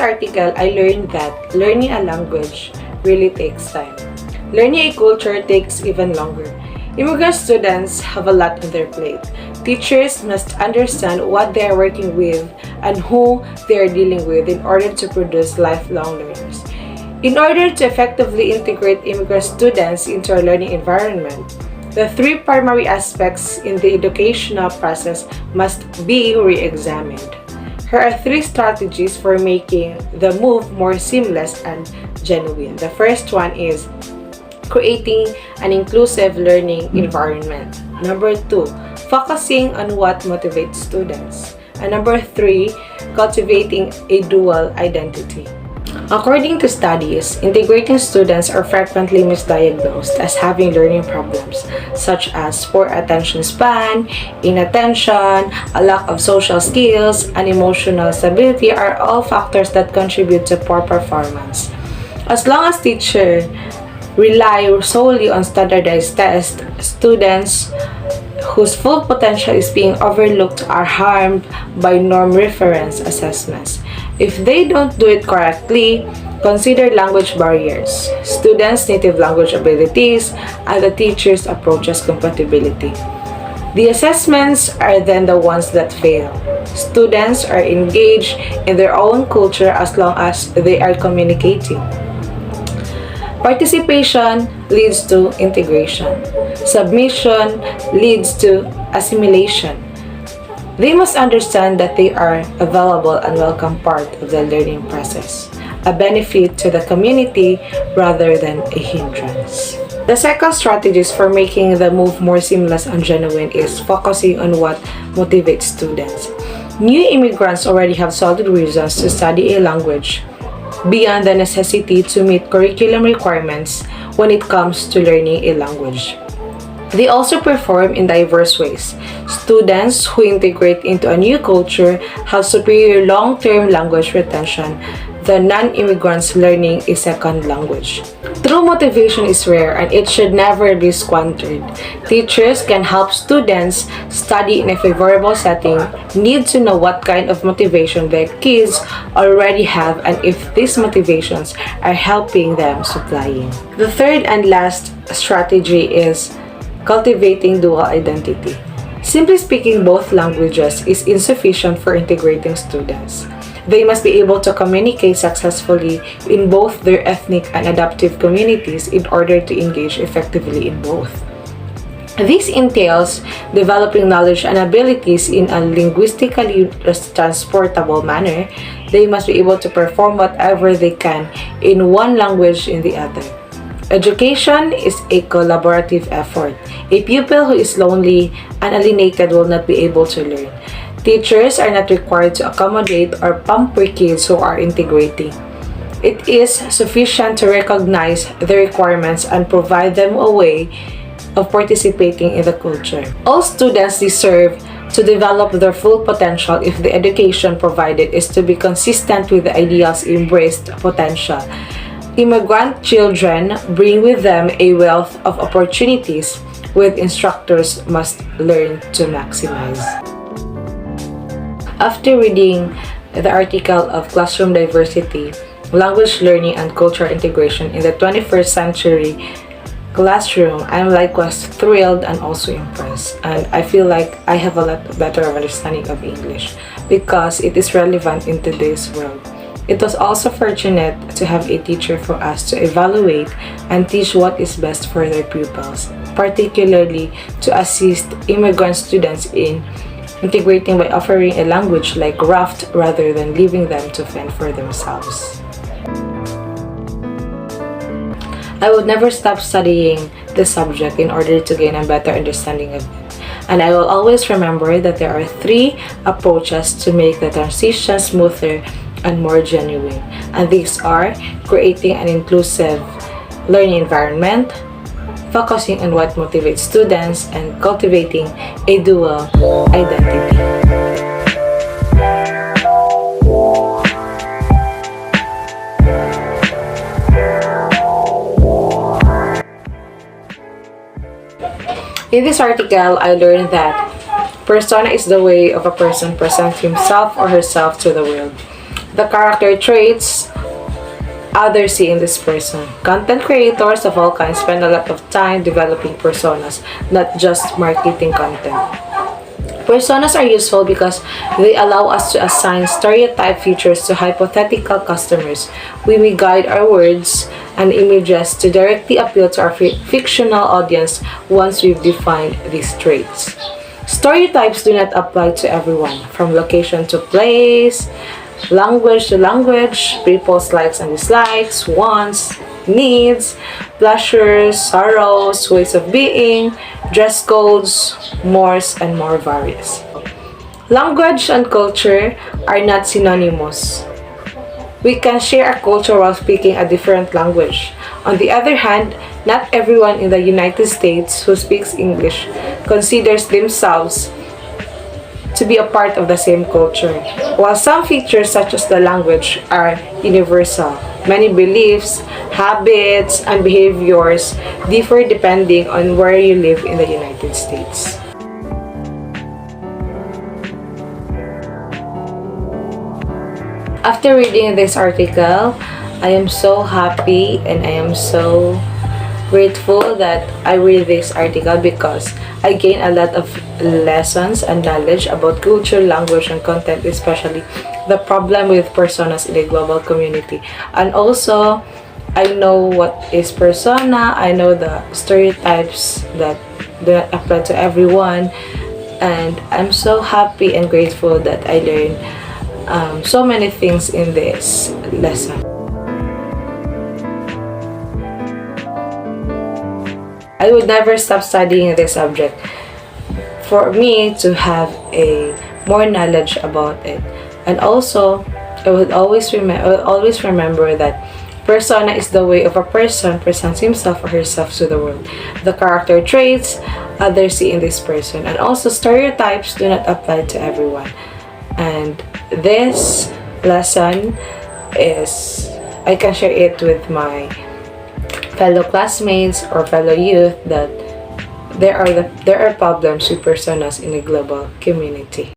article, I learned that learning a language really takes time. Learning a culture takes even longer. Immigrant students have a lot on their plate. Teachers must understand what they are working with and who they are dealing with in order to produce lifelong learners. In order to effectively integrate immigrant students into our learning environment, the three primary aspects in the educational process must be re-examined. Here are three strategies for making the move more seamless and genuine. The first one is creating an inclusive learning environment. Number 2, focusing on what motivates students. And number 3, cultivating a dual identity. According to studies, integrating students are frequently misdiagnosed as having learning problems such as poor attention span, inattention, a lack of social skills, and emotional stability are all factors that contribute to poor performance. As long as teachers rely solely on standardized tests, students whose full potential is being overlooked are harmed by norm reference assessments. If they don't do it correctly, consider language barriers, students' native language abilities, and the teacher's approaches compatibility. The assessments are then the ones that fail. Students are engaged in their own culture as long as they are communicating. Participation leads to integration. Submission leads to assimilation. They must understand that they are a valuable and welcome part of the learning process, a benefit to the community rather than a hindrance. The second strategies for making the move more seamless and genuine is focusing on what motivates students. New immigrants already have solid reasons to study a language beyond the necessity to meet curriculum requirements when it comes to learning a language. They also perform in diverse ways. Students who integrate into a new culture have superior long-term language retention than non-immigrants learning a second language. True motivation is rare and it should never be squandered. Teachers can help students study in a favorable setting, need to know what kind of motivation their kids already have and if these motivations are helping them supplying. The third and last strategy is cultivating dual identity. Simply speaking both languages is insufficient for integrating students. They must be able to communicate successfully in both their ethnic and adaptive communities in order to engage effectively in both. This entails developing knowledge and abilities in a linguistically transportable manner. They must be able to perform whatever they can in one language in the other. Education is a collaborative effort. A pupil who is lonely and alienated will not be able to learn. Teachers are not required to accommodate or pamper kids who are integrating. It is sufficient to recognize the requirements and provide them a way of participating in the culture. All students deserve to develop their full potential if the education provided is to be consistent with the ideals embraced potential. Immigrant children bring with them a wealth of opportunities which instructors must learn to maximize. After reading the article of Classroom Diversity, Language Learning and Cultural Integration in the 21st Century Classroom, I'm likewise thrilled and also impressed. And I feel like I have a lot better understanding of English because it is relevant in today's world. It was also fortunate to have a teacher for us to evaluate and teach what is best for their pupils, particularly to assist immigrant students in integrating by offering a language like raft rather than leaving them to fend for themselves. I would never stop studying this subject in order to gain a better understanding of it. And I will always remember that there are three approaches to make the transition smoother and more genuine. And these are creating an inclusive learning environment, focusing on what motivates students, and cultivating a dual identity. In this article, I learned that persona is the way of a person present himself or herself to the world. The character traits others see in this person. Content creators of all kinds spend a lot of time developing personas, not just marketing content. Personas are useful because they allow us to assign stereotype features to hypothetical customers. We may guide our words and images to directly appeal to our fictional audience once we've defined these traits. Stereotypes do not apply to everyone, from location to place, language to language, people's likes and dislikes, wants, needs, pleasures, sorrows, ways of being, dress codes, mores, and more various. Language and culture are not synonymous. We can share a culture while speaking a different language. On the other hand, not everyone in the United States who speaks English considers themselves to be a part of the same culture. While some features such as the language are universal, many beliefs, habits, and behaviors differ depending on where you live in the United States. After reading this article, I am so happy and I am so grateful that I read this article because I gain a lot of lessons and knowledge about culture, language, and content, especially the problem with personas in a global community. And also, I know what is persona, I know the stereotypes that apply to everyone, and I'm so happy and grateful that I learned so many things in this lesson. I would never stop studying this subject for me to have a more knowledge about it. And also, I would always remember that persona is the way of a person presents himself or herself to the world. The character traits others see in this person. And also, stereotypes do not apply to everyone. And this lesson is, I can share it with my fellow classmates or fellow youth that there are problems with personas in a global community.